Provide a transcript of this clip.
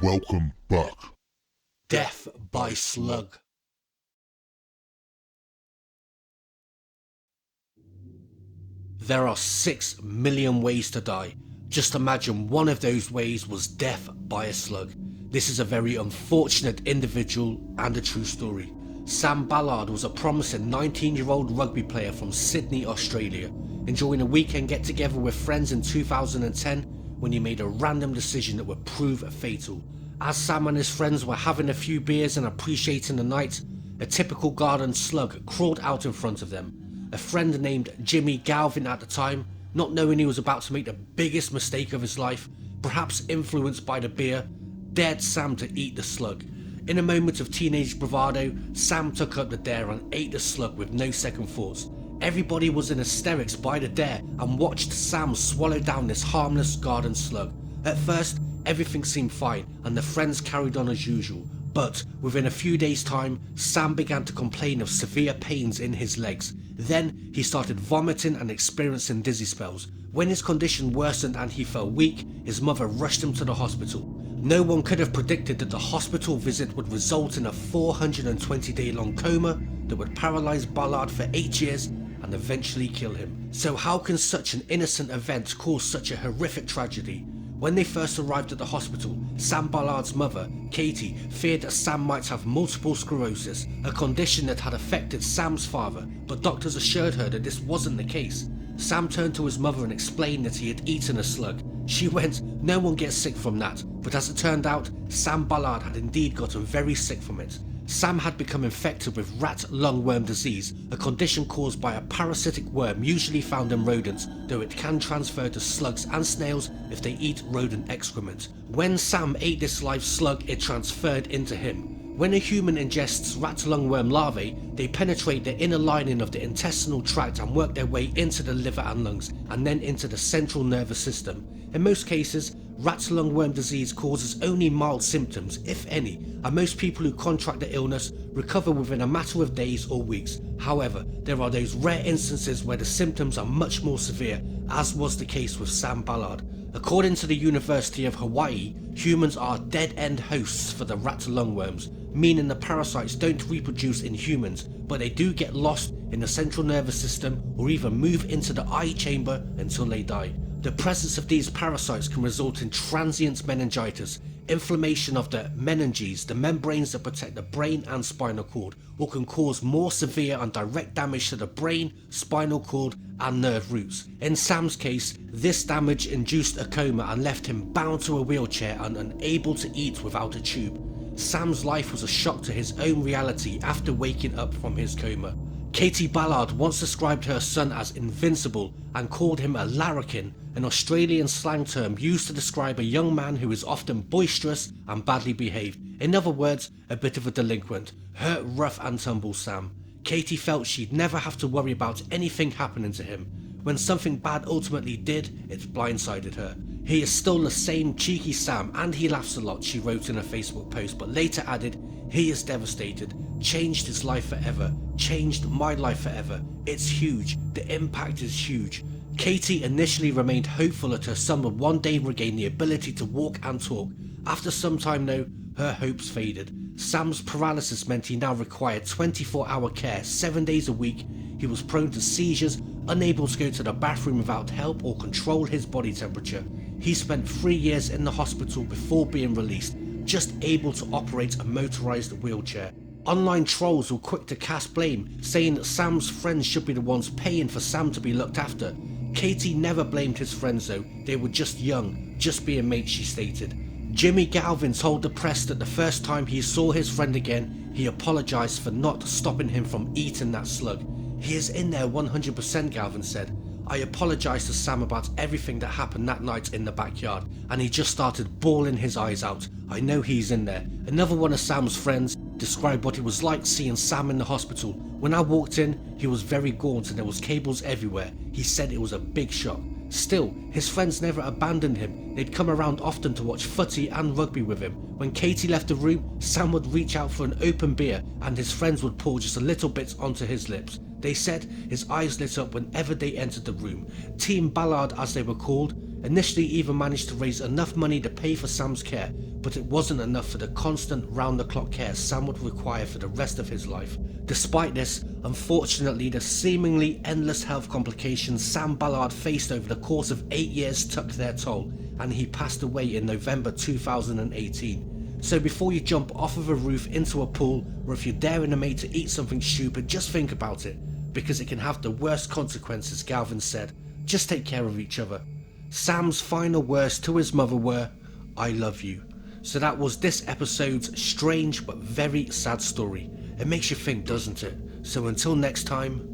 Welcome back. Death by Slug. There are 6 million ways to die. Just imagine one of those ways was death by a slug. This is a very unfortunate individual and a true story. Sam Ballard was a promising 19-year-old rugby player from Sydney, Australia, enjoying a weekend get-together with friends in 2010 when he made a random decision that would prove fatal. As Sam and his friends were having a few beers and appreciating the night, a typical garden slug crawled out in front of them. A friend named Jimmy Galvin at the time, not knowing he was about to make the biggest mistake of his life, perhaps influenced by the beer, dared Sam to eat the slug. In a moment of teenage bravado, Sam took up the dare and ate the slug with no second thoughts. Everybody was in hysterics by the dare and watched Sam swallow down this harmless garden slug. At first, everything seemed fine and the friends carried on as usual, but within a few days' time, Sam began to complain of severe pains in his legs. Then he started vomiting and experiencing dizzy spells. When his condition worsened and he fell weak, his mother rushed him to the hospital. No one could have predicted that the hospital visit would result in a 420-day-long coma that would paralyze Ballard for 8 years and eventually kill him. So how can such an innocent event cause such a horrific tragedy? When they first arrived at the hospital, Sam Ballard's mother, Katie, feared that Sam might have multiple sclerosis, a condition that had affected Sam's father, but doctors assured her that this wasn't the case. Sam turned to his mother and explained that he had eaten a slug. She went, "No one gets sick from that," but as it turned out, Sam Ballard had indeed gotten very sick from it. Sam had become infected with rat lungworm disease, a condition caused by a parasitic worm usually found in rodents, though it can transfer to slugs and snails if they eat rodent excrement. When Sam ate this live slug, it transferred into him. When a human ingests rat lungworm larvae, they penetrate the inner lining of the intestinal tract and work their way into the liver and lungs, and then into the central nervous system. In most cases, rat lungworm disease causes only mild symptoms, if any, and most people who contract the illness recover within a matter of days or weeks. However, there are those rare instances where the symptoms are much more severe, as was the case with Sam Ballard. According to the University of Hawaii, humans are dead-end hosts for the rat lungworms, meaning the parasites don't reproduce in humans, but they do get lost in the central nervous system or even move into the eye chamber until they die. The presence of these parasites can result in transient meningitis, inflammation of the meninges, the membranes that protect the brain and spinal cord, or can cause more severe and direct damage to the brain, spinal cord and nerve roots. In Sam's case, this damage induced a coma and left him bound to a wheelchair and unable to eat without a tube. Sam's life was a shock to his own reality after waking up from his coma. Katie Ballard once described her son as invincible and called him a larrikin, an Australian slang term used to describe a young man who is often boisterous and badly behaved. In other words, a bit of a delinquent. Her rough and tumble Sam. Katie felt she'd never have to worry about anything happening to him. When something bad ultimately did, it blindsided her. "He is still the same cheeky Sam and he laughs a lot," she wrote in a Facebook post, but later added, "He is devastated. Changed his life forever. Changed my life forever. It's huge. The impact is huge." Katie initially remained hopeful that her son would one day regain the ability to walk and talk. After some time though, her hopes faded. Sam's paralysis meant he now required 24-hour care 7 days a week. He was prone to seizures, unable to go to the bathroom without help or control his body temperature. He spent 3 years in the hospital before being released, just able to operate a motorized wheelchair. Online trolls were quick to cast blame, saying that Sam's friends should be the ones paying for Sam to be looked after. Katie never blamed his friends though, they were just young, just being mates, she stated. Jimmy Galvin told the press that the first time he saw his friend again, he apologised for not stopping him from eating that slug. "He is in there 100%, Galvin said. "I apologised to Sam about everything that happened that night in the backyard, and he just started bawling his eyes out. I know he's in there." Another one of Sam's friends described what it was like seeing Sam in the hospital. "When I walked in, he was very gaunt and there was cables everywhere. He said it was a big shock." Still, his friends never abandoned him. They'd come around often to watch footy and rugby with him. When Katie left the room, Sam would reach out for an open beer and his friends would pour just a little bit onto his lips. They said his eyes lit up whenever they entered the room. Team Ballard, as they were called, Initially even managed to raise enough money to pay for Sam's care, but it wasn't enough for the constant round-the-clock care Sam would require for the rest of his life. Despite this, unfortunately the seemingly endless health complications Sam Ballard faced over the course of 8 years took their toll, and he passed away in November 2018. So before you jump off of a roof into a pool, or if you're daring a mate to eat something stupid, just think about it, because it can have the worst consequences. Galvin said, just take care of each other. Sam's final words to his mother were, "I love you." So that was this episode's strange but very sad story. It makes you think, doesn't it? So until next time,